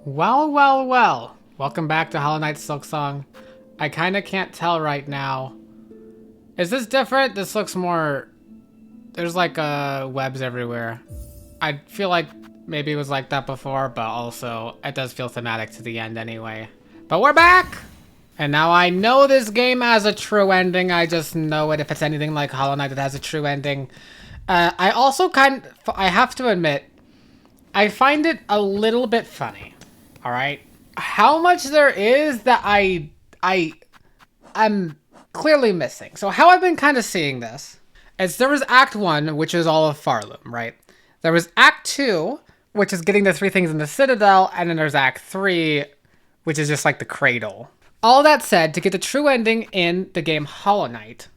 Well, well, well. Welcome back to Hollow Knight Silksong. I kinda can't tell right now. Is this different? This looks more... There's like webs everywhere. I feel like maybe it was like that before, but also it does feel thematic to the end anyway. But we're back! And now I know this game has a true ending. I just know it if it's anything like Hollow Knight that has a true ending. I also I have to admit, I find it a little bit funny. All right, how much there is that I'm clearly missing. So how I've been kind of seeing this is there was Act 1, which is all of Farloom, right? There was Act 2, which is getting the 3 things in the Citadel, and then there's Act 3, which is just like the Cradle. All that said, to get the true ending in the game Hollow Knight,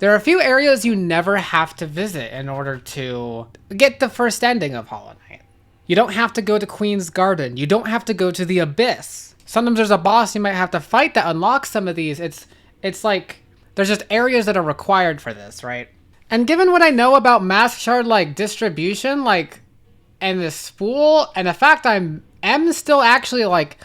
there are a few areas you never have to visit in order to get the first ending of Hollow Knight. You don't have to go to Queen's Garden. You don't have to go to the Abyss. Sometimes there's a boss you might have to fight that unlocks some of these. It's like, there's just areas that are required for this, right? And given what I know about Mask Shard, like, distribution, like, and the spool, and the fact I am still actually, like,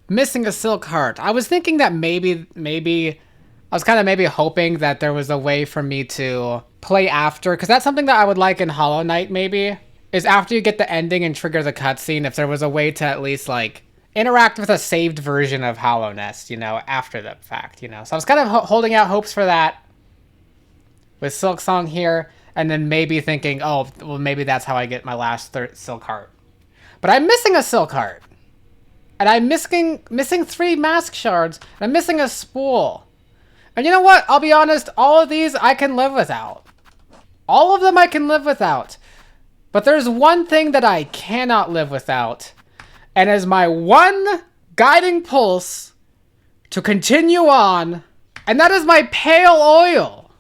missing a Silk Heart, I was thinking that maybe, I was kind of maybe hoping that there was a way for me to play after, because that's something that I would like in Hollow Knight, maybe, is after you get the ending and trigger the cutscene, if there was a way to at least, like, interact with a saved version of Hollow Nest, you know, after the fact, you know. So I was kind of holding out hopes for that with Silksong here, and then maybe thinking, oh, well, maybe that's how I get my last Silk Heart. But I'm missing a Silk Heart. And I'm missing 3 Mask Shards, and I'm missing a spool. And you know what? I'll be honest, all of these I can live without. All of them I can live without. But there's one thing that I cannot live without, and as my one guiding pulse to continue on, and that is my pale oil.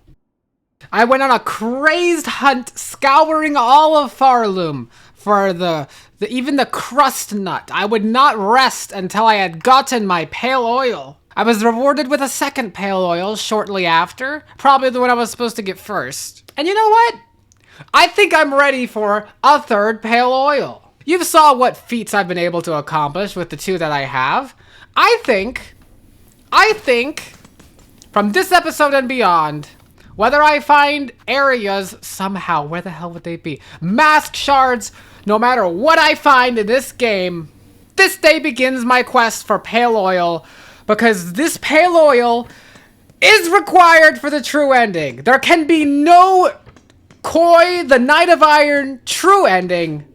I went on a crazed hunt scouring all of Farloom for even the crust nut. I would not rest until I had gotten my pale oil. I was rewarded with a second pale oil shortly after, probably the one I was supposed to get first. And you know what? I think I'm ready for a third pale oil. You saw what feats I've been able to accomplish with the 2 that I have. I think, from this episode and beyond, whether I find areas somehow, where the hell would they be? Mask Shards, no matter what I find in this game, this day begins my quest for pale oil, because this pale oil is required for the true ending. There can be no Koi, the Knight of Iron, true ending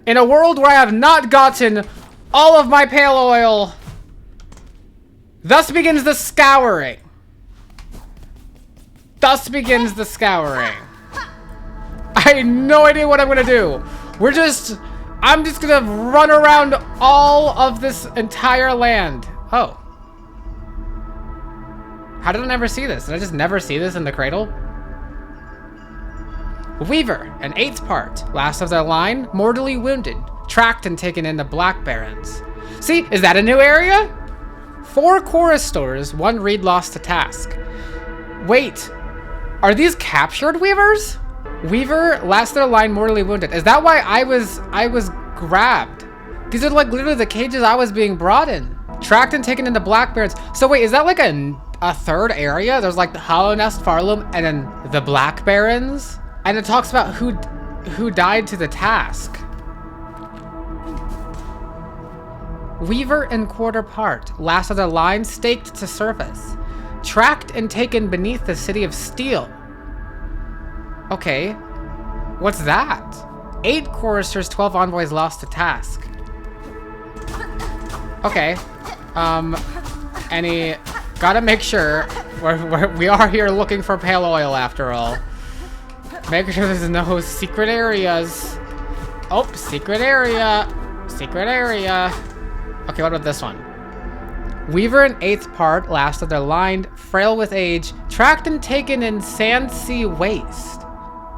in a world where I have not gotten all of my pale oil. Thus begins the scouring. Thus begins the scouring. I have no idea what I'm gonna do. I'm just gonna run around all of this entire land. Oh. How did I never see this? Did I just never see this in the Cradle? Weaver, an 8th part, last of their line, mortally wounded, tracked and taken into Black Barrens. See, is that a new area? 4 chorus stores, 1 reed lost to task. Wait, are these captured Weavers? Weaver, last of their line, mortally wounded. Is that why I was grabbed? These are like literally the cages I was being brought in. Tracked and taken into Black Barrens. So wait, is that like a third area? There's like the Hollow Nest, Farloom, and then the Black Barrens? And it talks about who died to the task. Weaver and quarter part, last of the line, staked to surface. Tracked and taken beneath the city of Steel. Okay, what's that? 8 choristers, 12 envoys lost to task. Okay, gotta make sure, we are here looking for pale oil after all. Make sure there's no secret areas. Oh, secret area. Secret area. Okay, what about this one? Weaver and 8th part, last of their line, frail with age, tracked and taken in Sand Sea Waste.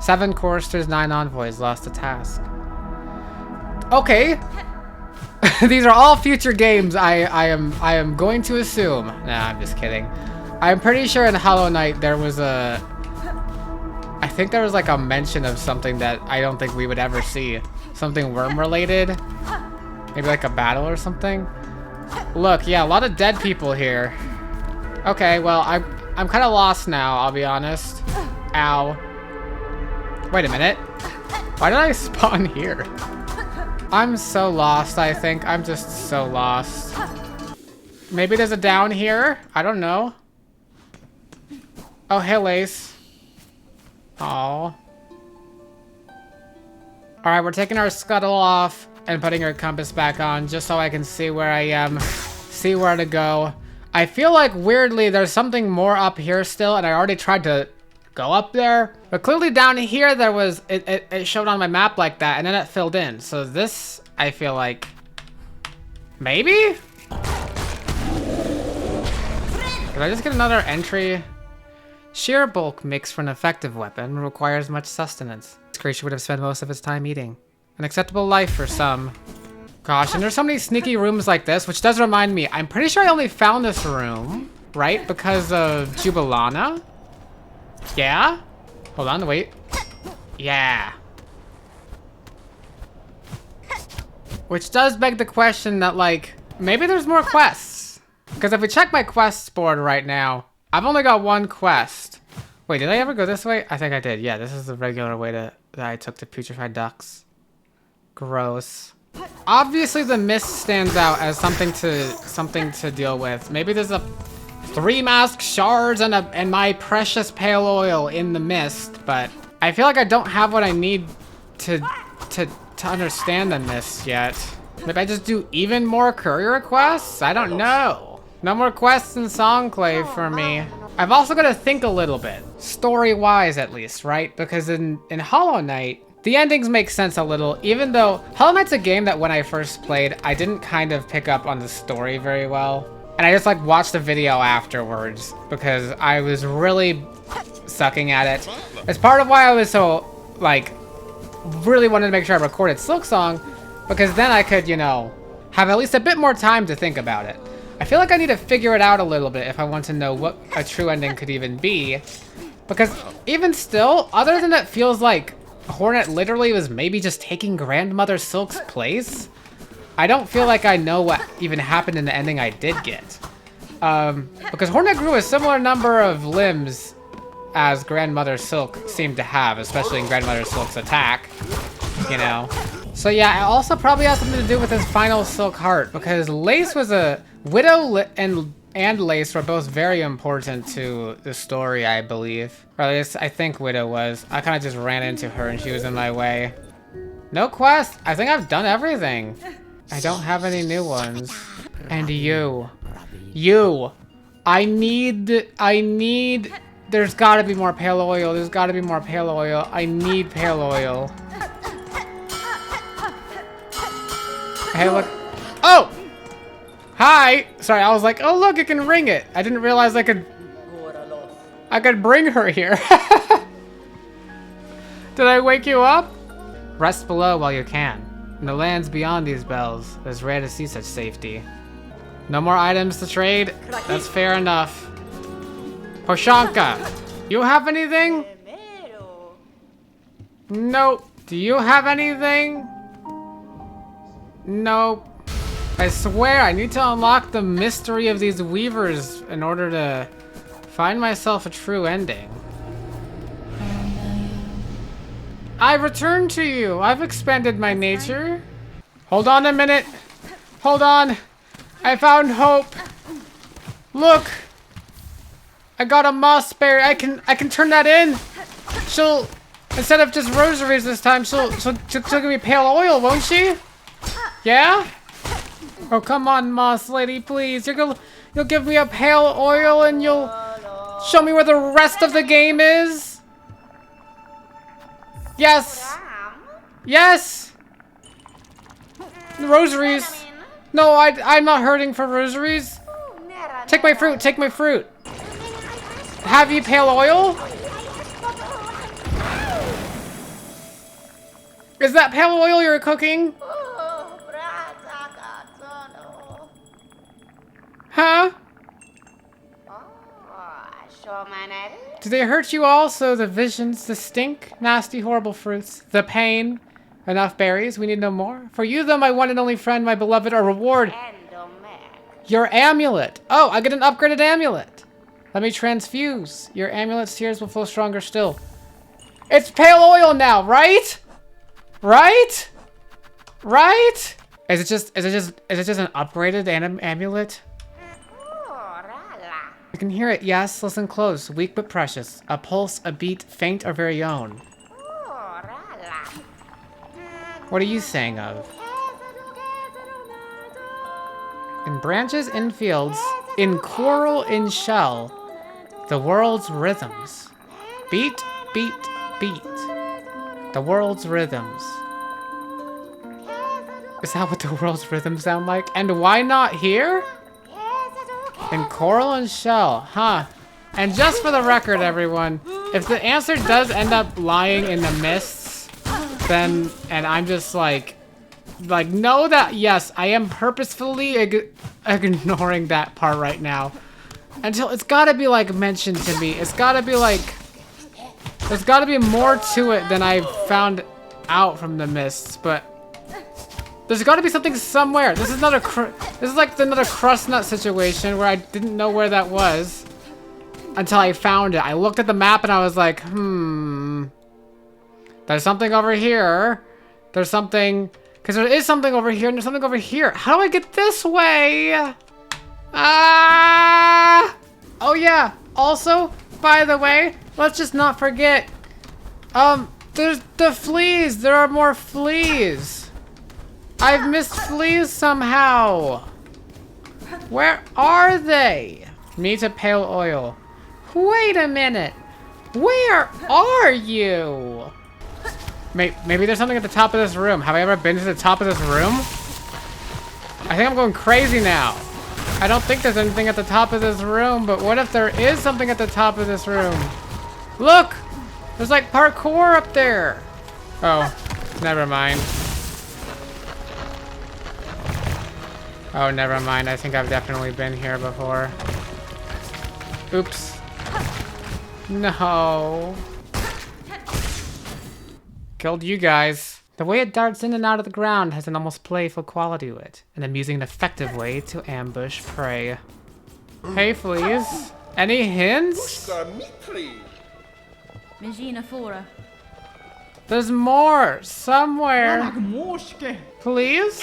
7 choristers, 9 envoys lost to task. Okay. These are all future games, I am going to assume. Nah, I'm just kidding. I'm pretty sure in Hollow Knight there was I think there was like a mention of something that I don't think we would ever see. Something worm related. Maybe like a battle or something? Look, yeah, a lot of dead people here. Okay, well, I'm kind of lost now, I'll be honest. Ow. Wait a minute. Why did I spawn here? I'm so lost, I think. I'm just so lost. Maybe there's a down here? I don't know. Oh, hey, Lace. Aw. Alright, we're taking our scuttle off and putting our compass back on just so I can see where I am. See where to go. I feel like, weirdly, there's something more up here still, and I already tried to go up there. But clearly down here, there was... It showed on my map like that, and then it filled in. So this, I feel like... Maybe? Did I just get another entry? Sheer bulk makes for an effective weapon, requires much sustenance. This creature would have spent most of its time eating. An acceptable life for some. Gosh, and there's so many sneaky rooms like this, which does remind me, I'm pretty sure I only found this room, right? Because of Jubilana? Yeah? Hold on, wait. Yeah. Which does beg the question that, like, maybe there's more quests. Because if we check my quests board right now, I've only got one quest. Wait, did I ever go this way? I think I did. Yeah, this is the regular way that I took to Putrefied Ducks. Gross. Obviously, the mist stands out as something to deal with. Maybe there's a 3 mask shards and my precious pale oil in the mist, but I feel like I don't have what I need to understand the mist yet. Maybe I just do even more courier quests? I don't know. No more quests in Songclave for me. I've also got to think a little bit, story-wise at least, right? Because in Hollow Knight, the endings make sense a little, even though Hollow Knight's a game that when I first played, I didn't kind of pick up on the story very well. And I just like watched the video afterwards because I was really sucking at it. It's part of why I was so, like, really wanted to make sure I recorded Silksong, because then I could, you know, have at least a bit more time to think about it. I feel like I need to figure it out a little bit if I want to know what a true ending could even be. Because even still, other than it feels like Hornet literally was maybe just taking Grandmother Silk's place, I don't feel like I know what even happened in the ending I did get. Because Hornet grew a similar number of limbs as Grandmother Silk seemed to have, especially in Grandmother Silk's attack, you know. So yeah, it also probably has something to do with his final Silk Heart, because Lace was a... Widow and Lace were both very important to the story, I believe. Or at least I think Widow was. I kind of just ran into her and she was in my way. No quest. I think I've done everything. I don't have any new ones. And you. I need, there's gotta be more pale oil. There's gotta be more pale oil. I need pale oil. Hey, look. Oh! Hi! Sorry, I was like, oh look, it can ring it. I didn't realize I could bring her here. Did I wake you up? Rest below while you can. In the lands beyond these bells, it is rare to see such safety. No more items to trade? That's fair enough. Poshanka, you have anything? Nope. Do you have anything? Nope. I swear, I need to unlock the mystery of these weavers in order to find myself a true ending. I returned to you. I've expanded my nature. Hold on a minute. Hold on. I found hope. Look. I got a moss berry. I can turn that in. She'll, instead of just rosaries this time, she'll give me pale oil, won't she? Yeah? Oh, come on, Moss Lady, please. You'll give me a pale oil and you'll show me where the rest of the game is? Yes! Yes! Rosaries. No, I'm not hurting for rosaries. Take my fruit, take my fruit. Have you pale oil? Is that pale oil you're cooking? Huh? Do they hurt you also? The visions, the stink, nasty, horrible fruits, the pain, Enough berries, we need no more. For you though, my one and only friend, my beloved, a reward. Your amulet. Oh, I get an upgraded amulet. Let me transfuse. Your amulet's tears will flow stronger still. It's pale oil now, right? Right? Right? Is it just an upgraded amulet? I can hear it, yes, listen close. Weak but precious. A pulse, a beat, faint or very own. What are you saying of? In branches, in fields, in coral, in shell, the world's rhythms. Beat, beat, beat. The world's rhythms. Is that what the world's rhythms sound like? And why not here? In coral and shell, huh? And just for the record, everyone, if the answer does end up lying in the mists, then, and I'm just like know that, yes, I am purposefully ignoring that part right now. Until it's gotta be like mentioned to me. It's gotta be like, there's gotta be more to it than I found out from the mists, but there's gotta be something somewhere. This is like another crust nut situation where I didn't know where that was until I found it. I looked at the map and I was like, there's something over here. There's something, because there is something over here and there's something over here. How do I get this way? Ah! Oh yeah, also, by the way, let's just not forget, there's the fleas. There are more fleas. I've missed fleas somehow. Where are they? Me to pale oil. Wait a minute. Where are you? Maybe there's something at the top of this room. Have I ever been to the top of this room? I think I'm going crazy now. I don't think there's anything at the top of this room, but what if there is something at the top of this room? Look! There's like parkour up there. Oh, never mind. Oh, never mind. I think I've definitely been here before. Oops. No. Killed you guys. The way it darts in and out of the ground has an almost playful quality to it. An amusing and effective way to ambush prey. Hey, fleas. Any hints? There's more somewhere. Please?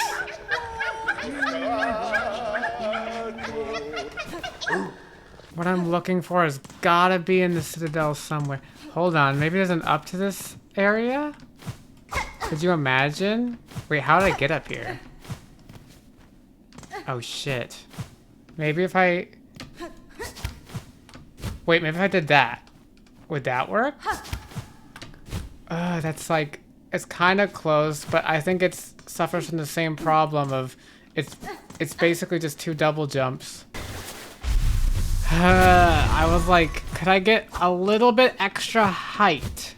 What I'm looking for has gotta be in the Citadel somewhere. Hold on, maybe there's an up to this area? Could you imagine? Wait, how did I get up here? Oh shit. Maybe if I... Wait, maybe if I did that. Would that work? That's like... It's kind of close, but I think it suffers from the same problem of... It's basically just 2 double jumps. I was like, could I get a little bit extra height?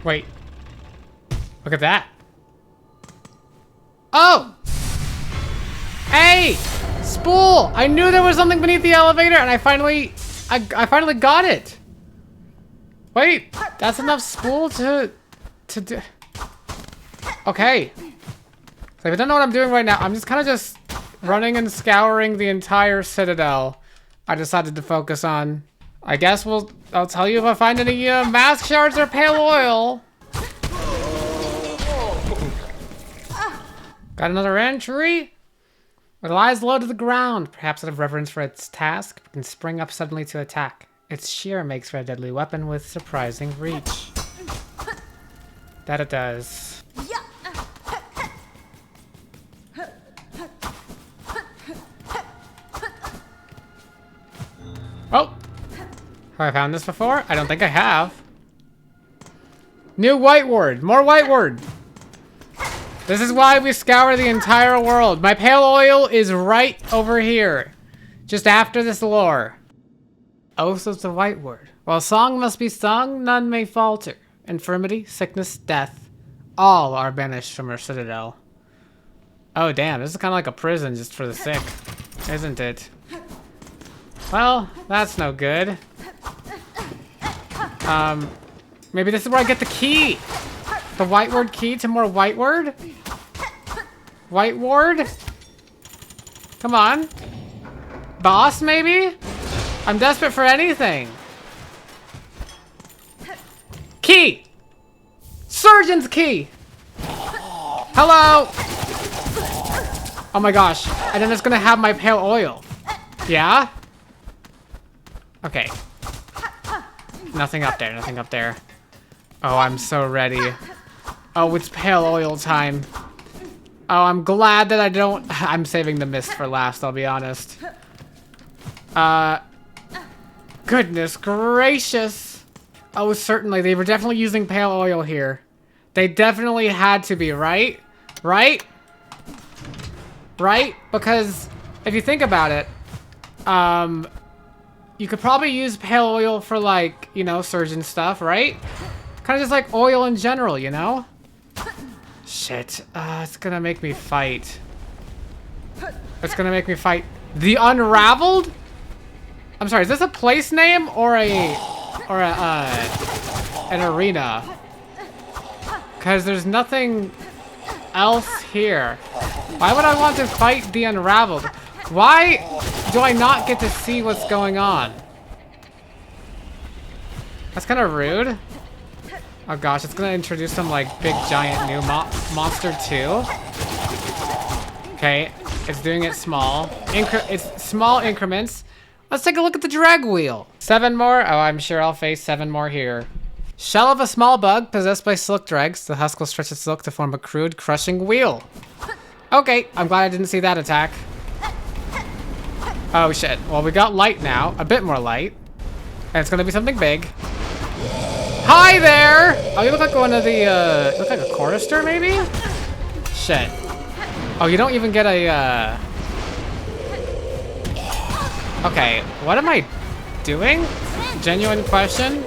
Wait. Look at that. Oh! Hey! Spool! I knew there was something beneath the elevator and I finally got it. Wait, that's enough spool to do. Okay. So if I don't know what I'm doing right now, I'm just kind of just running and scouring the entire Citadel. I decided to focus on. I guess I'll tell you if I find any mask shards or pale oil. Got another entry. It lies low to the ground, perhaps out of reverence for its task, but can spring up suddenly to attack. Its shear makes for a deadly weapon with surprising reach. That it does. Oh! Have I found this before? I don't think I have. New white word. More white word. This is why we scour the entire world. My pale oil is right over here. Just after this lore. Oath of the white word. While song must be sung, none may falter. Infirmity, sickness, death. All are banished from our citadel. Oh damn, this is kind of like a prison just for the sick. Isn't it? Well, that's no good. Maybe this is where I get the key. The white word key to more white word. White ward. Come on. Boss, maybe? I'm desperate for anything. Key! Surgeon's key! Hello! Oh my gosh. And then it's gonna have my pale oil. Yeah? Okay. Nothing up there, nothing up there. Oh, I'm so ready. Oh, it's pale oil time. Oh, I'm glad that I don't... I'm saving the mist for last, I'll be honest. Goodness gracious. Oh, certainly. They were definitely using pale oil here. They definitely had to be, right? Right? Right? Because if you think about it, you could probably use pale oil for, like, you know, surgeon stuff, right? Kind of just like oil in general, you know? Shit. It's gonna make me fight. It's gonna make me fight the Unraveled? I'm sorry, is this a place name or an arena? Because there's nothing else here. Why would I want to fight the Unraveled? Why do I not get to see what's going on? That's kind of rude. Oh gosh, it's gonna introduce some like big giant new monster too. Okay, it's doing it small. It's small increments. Let's take a look at the drag wheel. 7 more? Oh, I'm sure I'll face 7 more here. Shell of a small bug possessed by silk dregs. The husk will stretch its silk to form a crude, crushing wheel. Okay, I'm glad I didn't see that attack. Oh shit. Well, we got light now. A bit more light. And it's gonna be something big. Hi there! Oh, you look like one of the, you look like a chorister, maybe? Shit. Oh, you don't even get a, Okay, what am I doing? Genuine question.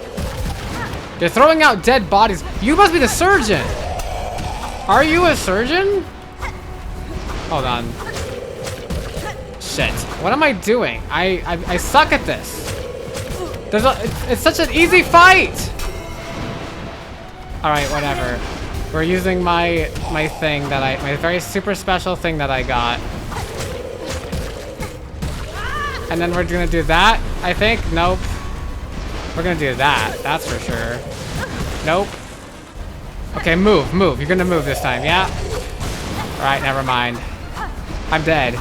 You're throwing out dead bodies. You must be the surgeon! Are you a surgeon? Hold on. Shit. What am I doing? I suck at this. It's such an easy fight! Alright, whatever. We're using my thing that my very super special thing that I got. And then we're gonna do that, I think. Nope. We're gonna do that, that's for sure. Nope. Okay, move. You're gonna move this time, yeah? Alright, never mind. I'm dead.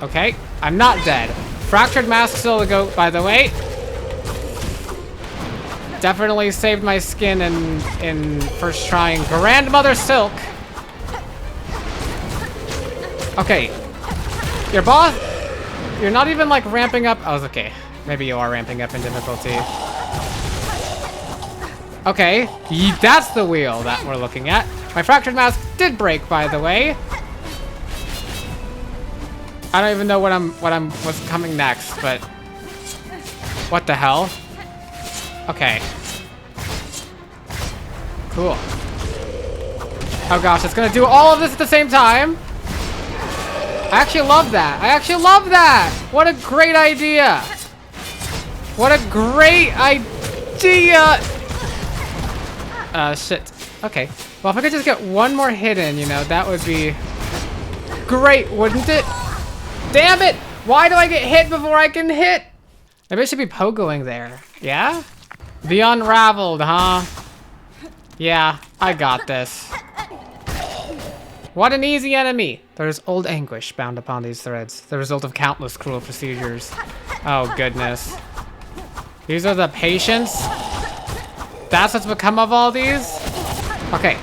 Okay, I'm not dead. Fractured mask still a goat, by the way. Definitely saved my skin in first trying. Grandmother Silk. Okay. Your boss, you're not even like ramping up. Oh, okay. Maybe you are ramping up in difficulty. Okay, that's the wheel that we're looking at. My fractured mask did break, by the way. I don't even know what's coming next, but what the hell? Okay. Cool. Oh gosh, it's gonna do all of this at the same time. I actually love that. What a great idea. What a great idea. Shit. Okay. Well, if I could just get one more hit in, you know, that would be great, wouldn't it? Damn it! Why do I get hit before I can hit? Maybe I should be pogoing there. Yeah? The Unraveled, huh? Yeah, I got this. What an easy enemy! There is old anguish bound upon these threads, the result of countless cruel procedures. Oh, goodness. These are the patients? That's what's become of all these? Okay,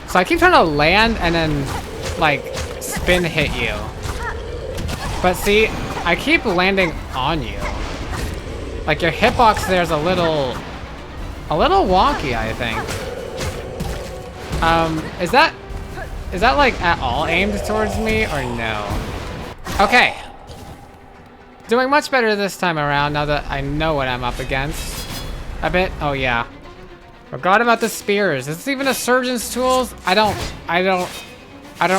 so I keep trying to land and then, like, spin hit you. But see, I keep landing on you. Like, your hitbox there's a little wonky, I think. Is that like at all aimed towards me or no? Okay. Doing much better this time around now that I know what I'm up against. A bit. Oh yeah. Forgot about the spears. Is this even a surgeon's tools? I don't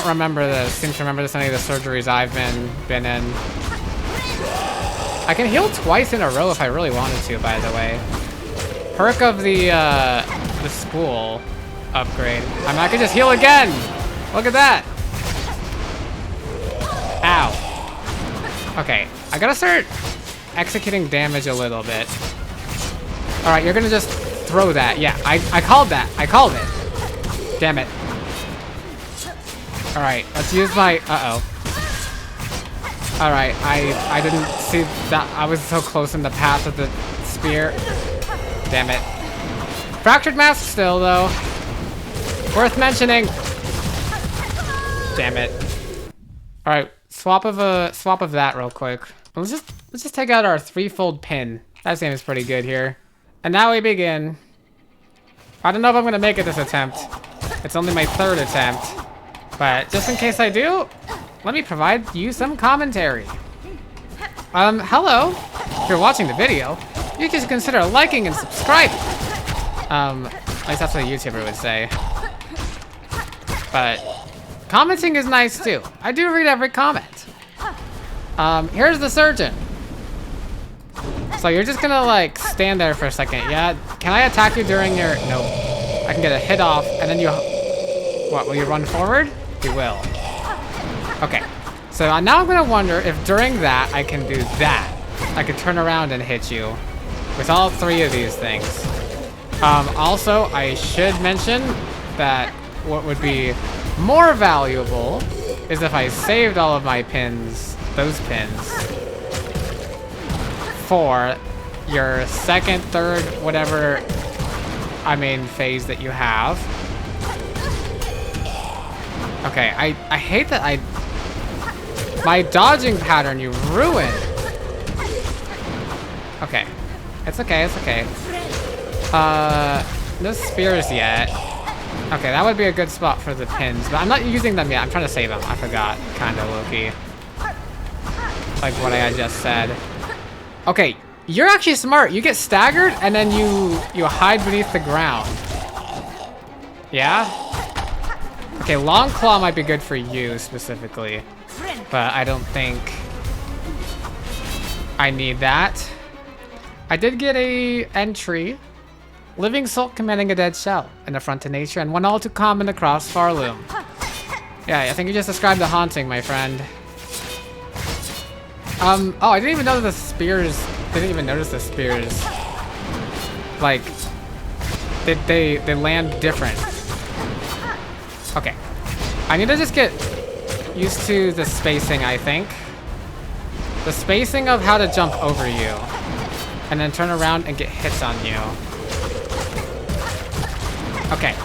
remember this. Seem to remember this in any of the surgeries I've been in. I can heal twice in a row if I really wanted to, by the way. Perk of the spool upgrade. I mean, I can just heal again! Look at that! Ow. Okay, I gotta start executing damage a little bit. Alright, you're gonna just throw that. Yeah, I called that. I called it. Damn it. Alright, let's use my... Uh-oh. Alright, I didn't see that. I was so close in the path of the spear. Damn it. Fractured mask still, though. Worth mentioning. Damn it. Alright, swap of that real quick. Let's just take out our threefold pin. That seems pretty good here. And now we begin. I don't know if I'm gonna make it this attempt. It's only my third attempt. But just in case I do, let me provide you some commentary. Hello. If you're watching the video, you can consider liking and subscribing. At least that's what a YouTuber would say. But commenting is nice too. I do read every comment. Here's the surgeon. So you're just gonna like stand there for a second. Yeah, can I attack you during your... No. I can get a hit off and then you... What, will you run forward? You will. Okay. So now I'm gonna wonder if during that I can do that. I could turn around and hit you with all three of these things. Also, I should mention that what would be more valuable is if I saved all of my pins, those pins, for your second, third, whatever, I mean, phase that you have. Okay, I hate that my dodging pattern you ruined. Okay. It's okay, it's okay. No spears yet. Okay, that would be a good spot for the pins, but I'm not using them yet. I'm trying to save them. I forgot, kinda low-key. Like what I had just said. Okay, you're actually smart. You get staggered and then you hide beneath the ground. Yeah? Okay, long claw might be good for you specifically, but I don't think I need that. I did get a entry. Living soul commanding a dead shell, an affront to nature, and one all too common across Farloom. Yeah, I think you just described the haunting, my friend. Oh, I didn't even know the spears. Didn't even notice the spears. Like, they land different. Okay, I need to just get used to the spacing. I think the spacing of how to jump over you, and then turn around and get hits on you. Okay.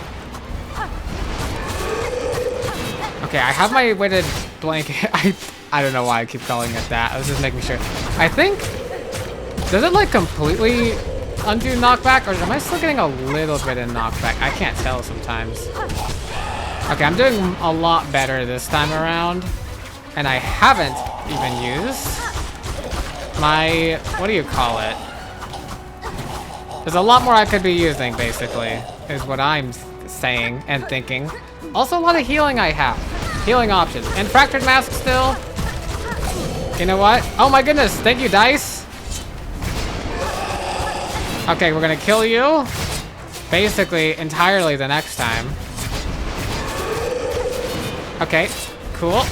Okay, I have my weighted blanket. I don't know why I keep calling it that. I was just making sure. I think... Does it, like, completely undo knockback? Or am I still getting a little bit of knockback? I can't tell sometimes. Okay, I'm doing a lot better this time around. And I haven't even used my... What do you call it? There's a lot more I could be using, basically, is what I'm saying and thinking. Also, a lot of healing I have. Healing options. And fractured mask still. You know what? Oh my goodness, thank you, dice. Okay, we're gonna kill you. Basically, entirely the next time. Okay, cool.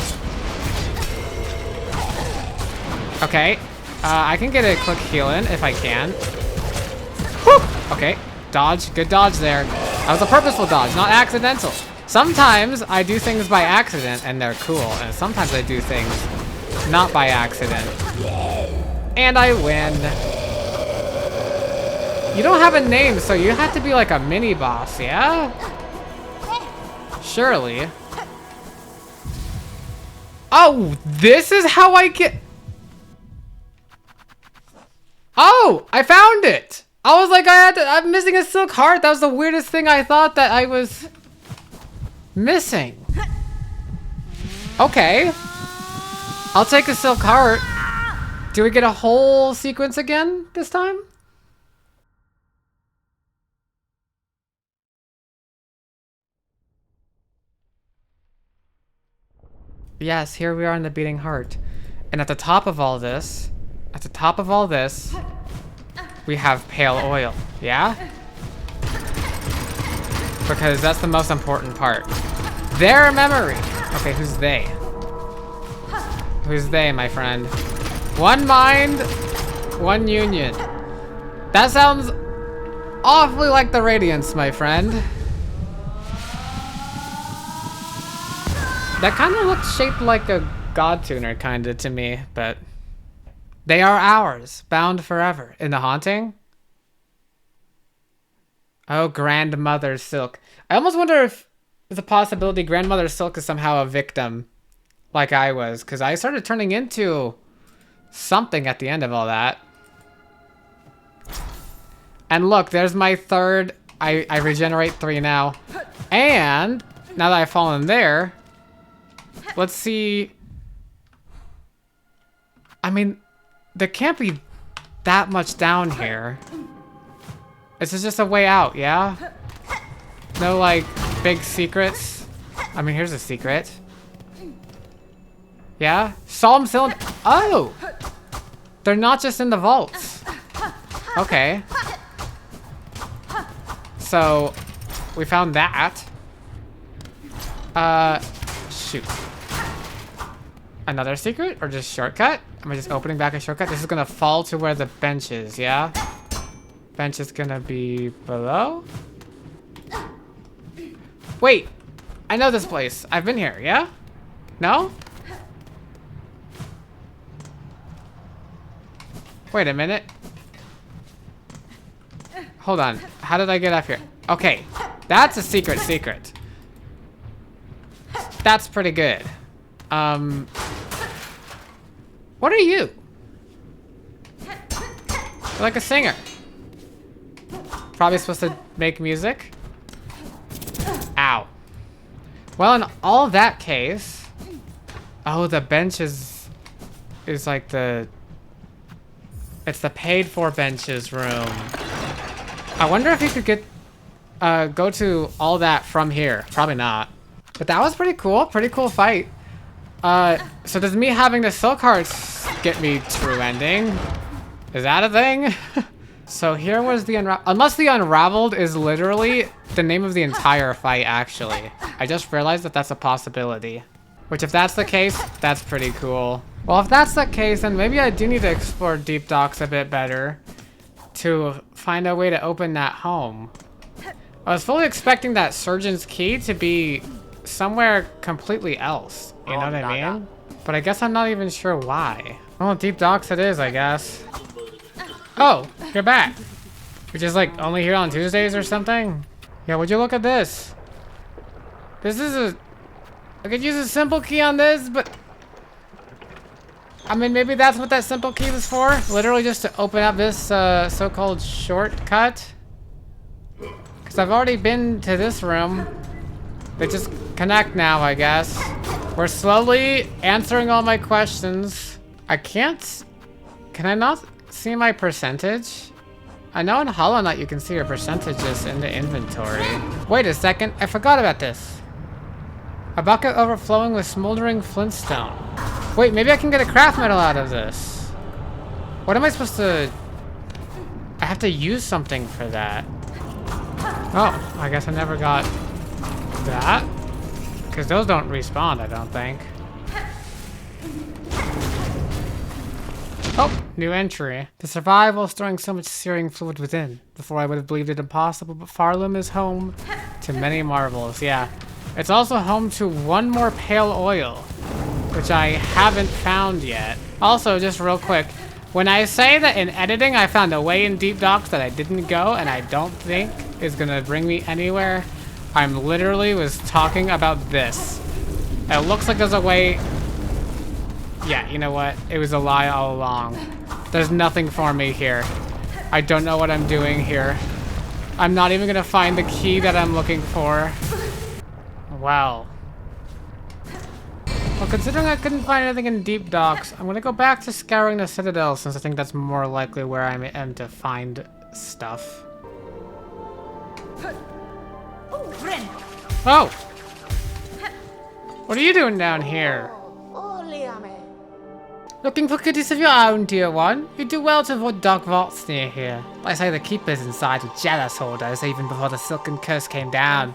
Okay, I can get a quick heal in if I can. Whew! Okay, dodge, good dodge there. That was a purposeful dodge, not accidental. Sometimes I do things by accident and they're cool, and sometimes I do things not by accident. And I win. You don't have a name, so you have to be like a mini boss, yeah? Surely. Oh, this is how I get... Oh, I found it! I was like, I'm missing a silk heart. That was the weirdest thing I thought that I was missing. Okay. I'll take a silk heart. Do we get a whole sequence again this time? Yes, here we are in the beating heart. And at the top of all this at the top of all this, we have pale oil, yeah? Because that's the most important part. Their memory. Okay, who's they? Who's they, my friend? One mind, one union. That sounds awfully like the Radiance, my friend. That kind of looks shaped like a god tuner, kind of, to me, but they are ours, bound forever. In the haunting? Oh, Grandmother Silk. I almost wonder if there's a possibility Grandmother Silk is somehow a victim, like I was, because I started turning into something at the end of all that. And look, there's my third. I regenerate 3 now. And now that I've fallen there, let's see. I mean, there can't be that much down here. This is just a way out, yeah? No, like, big secrets. I mean, here's a secret. Yeah? Psalm cylinder. Oh! They're not just in the vaults. Okay. So, we found that. Shoot. Another secret? Or just shortcut? Am I just opening back a shortcut? This is gonna fall to where the bench is, yeah? Bench is gonna be below? Wait! I know this place. I've been here, yeah? No? Wait a minute. Hold on. How did I get up here? Okay. That's a secret. That's pretty good. What are you? You're like a singer. Probably supposed to make music. Ow. Well, in all of that case... Oh, the bench is like the... It's the paid-for benches room. I wonder if you could get... go to all that from here. Probably not. But that was pretty cool. Pretty cool fight. So does me having the silk hearts get me true ending? Is that a thing? So here was the unless the unraveled is literally the name of the entire fight, actually. I just realized that that's a possibility. Which, if that's the case, that's pretty cool. Well, if that's the case, then maybe I do need to explore Deep Docks a bit better to find a way to open that home. I was fully expecting that surgeon's key to be somewhere completely else. You know what I mean? But I guess I'm not even sure why. Oh, Deep Docks it is, I guess. Oh, you're back. You're just like only here on Tuesdays or something? Yeah, would you look at this? This is I could use a simple key on this, but... I mean, maybe that's what that simple key was for? Literally just to open up this so-called shortcut? Because I've already been to this room. They just connect now, I guess. We're slowly answering all my questions. I can't... Can I not see my percentage? I know in Hollow Knight you can see your percentages in the inventory. Wait a second, I forgot about this. A bucket overflowing with smoldering flintstone. Wait, maybe I can get a craft metal out of this. What am I supposed to... I have to use something for that. Oh, I guess I never got that. Because those don't respawn, I don't think. Oh, new entry. To survive while storing so much searing fluid within. Before I would have believed it impossible, but Farloom is home to many marvels. Yeah. It's also home to one more pale oil, which I haven't found yet. Also, just real quick, when I say that in editing I found a way in Deep Docks that I didn't go and I don't think is gonna bring me anywhere, I'm literally was talking about this. It looks like there's a way... Yeah, you know what? It was a lie all along. There's nothing for me here. I don't know what I'm doing here. I'm not even gonna find the key that I'm looking for. Wow. Well, considering I couldn't find anything in Deep Docks, I'm gonna go back to scouring the Citadel since I think that's more likely where I am to find stuff. Oh! What are you doing down here? Looking for goodies of your own, dear one? You do well to avoid dark vaults near here. I say the keepers inside were jealous hoarders even before the silken curse came down.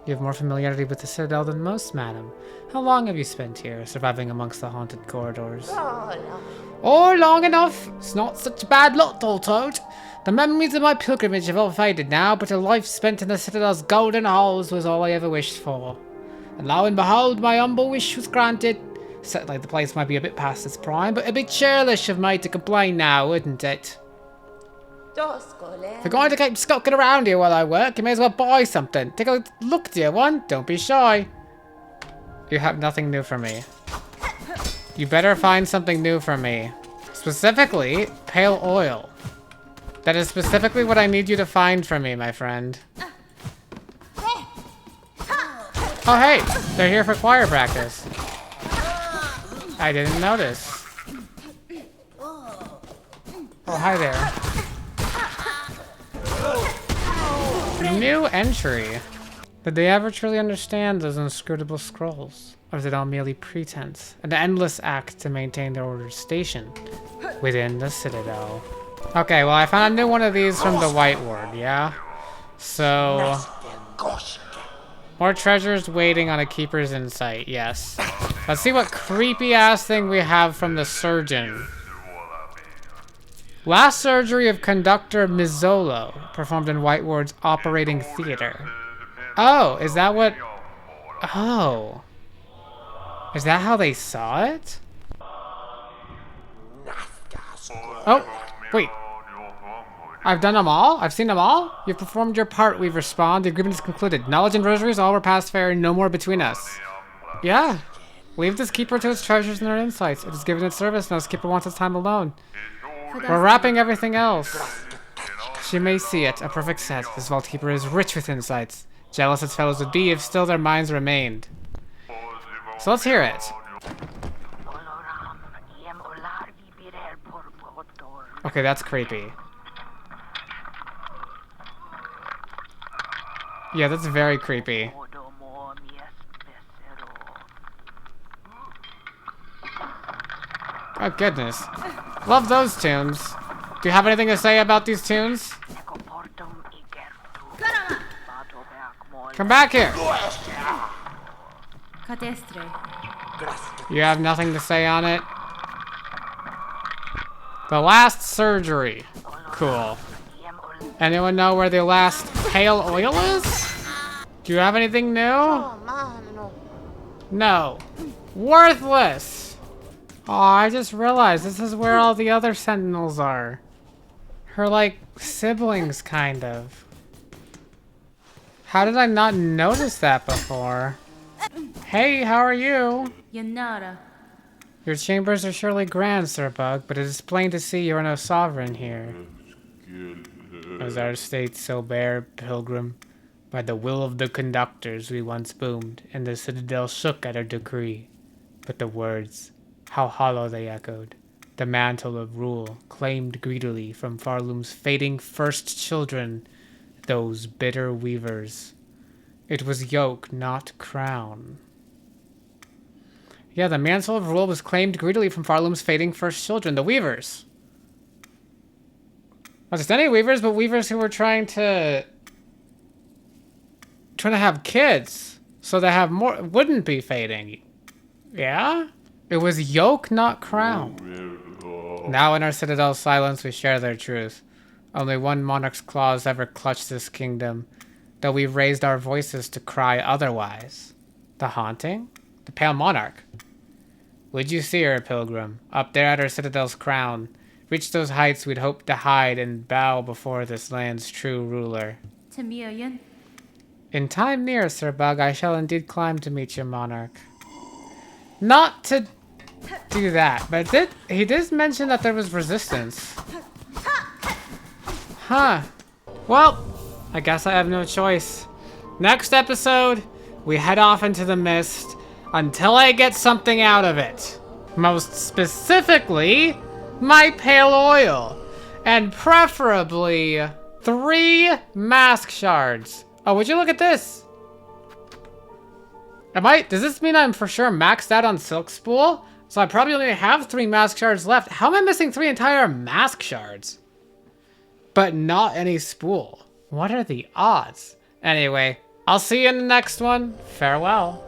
You have more familiarity with the Citadel than most, madam. How long have you spent here, surviving amongst the haunted corridors? Oh, long enough. It's not such a bad lot, all told. The memories of my pilgrimage have all faded now, but a life spent in the Citadel's golden halls was all I ever wished for. And lo and behold, my humble wish was granted. Certainly the place might be a bit past its prime, but a bit churlish of me to complain now, wouldn't it? If you're going to keep skulking around here while I work, you may as well buy something. Take a look, dear one. Don't be shy. You have nothing new for me. You better find something new for me. Specifically, pale oil. That is specifically what I need you to find for me, my friend. Oh, hey. They're here for choir practice. I didn't notice. Oh, hi there. New entry. Did they ever truly understand those inscrutable scrolls? Or is it all merely pretense? An endless act to maintain their ordered station within the Citadel. Okay, well I found a new one of these from the White Ward, yeah? So... more treasures waiting on a keeper's insight, yes. Let's see what creepy ass thing we have from the surgeon. Last surgery of conductor Mizzolo, performed in White Ward's operating theater. Oh, is that what... oh. Is that how they saw it? Oh, wait. I've done them all? I've seen them all? You've performed your part, we've responded. The agreement is concluded. Knowledge and rosaries, all were past fair, no more between us. Yeah. Leave this keeper to its treasures and their insights. It is given its service, now this keeper wants its time alone. We're wrapping everything else. She may see it, a perfect set. This vault keeper is rich with insights. Jealous its fellows would be if still their minds remained. So let's hear it. Okay, that's creepy. Yeah, that's very creepy. Oh, goodness. Love those tunes. Do you have anything to say about these tunes? Come back here. You have nothing to say on it? The last surgery. Cool. Anyone know where the last pale oil is? Do you have anything new? No. Worthless! Oh, I just realized this is where all the other sentinels are. Her, like, siblings, kind of. How did I not notice that before? Hey, how are you? Your chambers are surely grand, Sir Bug, but it is plain to see you are no sovereign here. Is our state so bare, pilgrim? By the will of the conductors we once boomed, and the Citadel shook at our decree. But the words, how hollow they echoed. The mantle of rule claimed greedily from Farloom's fading first children, those bitter weavers. It was yoke, not crown. Yeah, the mantle of rule was claimed greedily from Farloom's fading first children, the weavers. Not just any weavers, but weavers who were trying to have kids, so they have more, wouldn't be fading. Yeah? It was yoke, not crown. Now in our Citadel's silence we share their truth. Only one monarch's claws ever clutched this kingdom, though we've raised our voices to cry otherwise. The haunting? The pale monarch. Would you see her, pilgrim, up there at our Citadel's crown, reach those heights we'd hoped to hide and bow before this land's true ruler? In time near, Sir Bug, I shall indeed climb to meet your monarch. Not to do that, but he did mention that there was resistance. Huh. Well, I guess I have no choice. Next episode, we head off into the mist until I get something out of it. Most specifically, my pale oil. And preferably 3 mask shards. Oh, would you look at this? Does this mean I'm for sure maxed out on Silk Spool? So I probably only have 3 mask shards left. How am I missing 3 entire mask shards? But not any spool. What are the odds? Anyway, I'll see you in the next one. Farewell.